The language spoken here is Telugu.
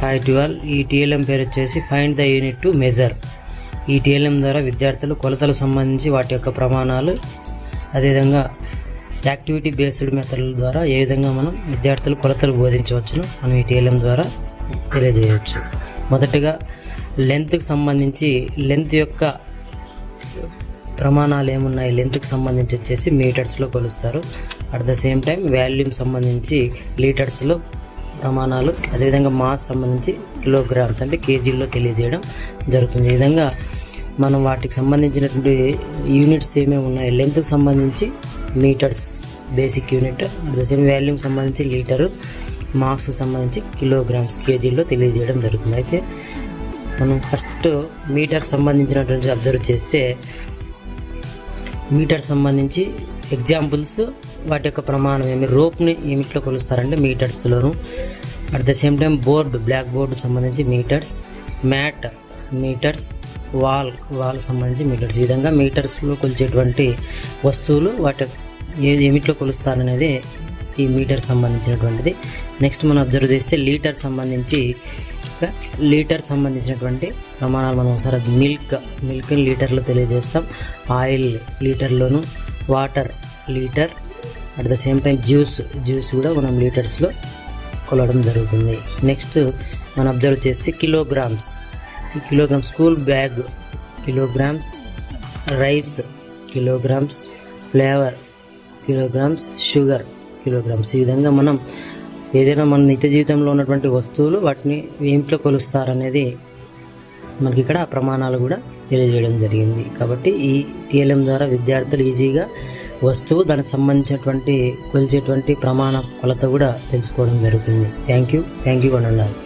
Hi to all. ఈ టీఎల్ఎం పేరు వచ్చేసి find the unit to measure. ఈ టీఎల్ఎం ద్వారా విద్యార్థులు కొలతలకు సంబంధించి వాటి యొక్క ప్రమాణాలు, అదేవిధంగా యాక్టివిటీ బేస్డ్ మెథడ్ల ద్వారా ఏ విధంగా మనం విద్యార్థులు కొలతలు బోధించవచ్చును మనం ఈ టీఎల్ఎం ద్వారా తెలియజేయవచ్చు. మొదటగా లెంత్కి సంబంధించి లెంత్ యొక్క ప్రమాణాలు ఏమున్నాయి, లెంత్కి సంబంధించి వచ్చేసి మీటర్స్లో కొలుస్తారు. At the same time volume సంబంధించి లీటర్స్లో ప్రమాణాలు, అదేవిధంగా మాస్ సంబంధించి కిలోగ్రామ్స్ అంటే కేజీల్లో తెలియజేయడం జరుగుతుంది. ఈ విధంగా మనం వాటికి సంబంధించినటువంటి యూనిట్స్ ఏమేమి ఉన్నాయి, లెంత్కి సంబంధించి metres basic unit, at the same volume సంబంధించి లీటరు, మాస్కి సంబంధించి కిలోగ్రామ్స్ కేజీల్లో తెలియజేయడం జరుగుతుంది. అయితే మనం ఫస్ట్ మీటర్ సంబంధించినటువంటి అబ్జర్వ్ చేస్తే మీటర్ సంబంధించి ఎగ్జాంపుల్స్, వాటి యొక్క ప్రమాణం ఏమి, రోప్ని ఏమిట్లో కొలుస్తారంటే మీటర్స్లోను. At the same time board, black board సంబంధించి మీటర్స్, మ్యాట్ మీటర్స్, వాల్ సంబంధించి మీటర్స్. ఈ విధంగా మీటర్స్లో కొలిచేటువంటి వస్తువులు వాటి ఏమిట్లో కొలుస్తారనేది ఈ మీటర్ సంబంధించినటువంటిది. నెక్స్ట్ మనం అబ్జర్వ్ చేస్తే లీటర్ సంబంధించినటువంటి ప్రమాణాలు మనం ఒకసారి మిల్క్ లీటర్లో తెలియజేస్తాం, ఆయిల్ లీటర్లోను, water litre, at the same time juice కూడా మనం లీటర్స్లో కొలవడం జరుగుతుంది. నెక్స్ట్ మనం అబ్జర్వ్ చేస్తే kilograms, school bag kilograms, rice kilograms, flour kilograms, sugar kilograms. ఈ విధంగా మనం ఏదైనా మన నిత్య జీవితంలో ఉన్నటువంటి వస్తువులు వాటిని ఏమిట్లో కొలుస్తారనేది మనకి ఇక్కడ ఆ ప్రమాణాలు కూడా తెలియజేయడం జరిగింది. కాబట్టి ఈ టీఎల్ఎం ద్వారా విద్యార్థులు ఈజీగా వస్తువు, దానికి సంబంధించినటువంటి కొలిచేటువంటి ప్రమాణ కొలత కూడా తెలుసుకోవడం జరుగుతుంది. Thank you one and all.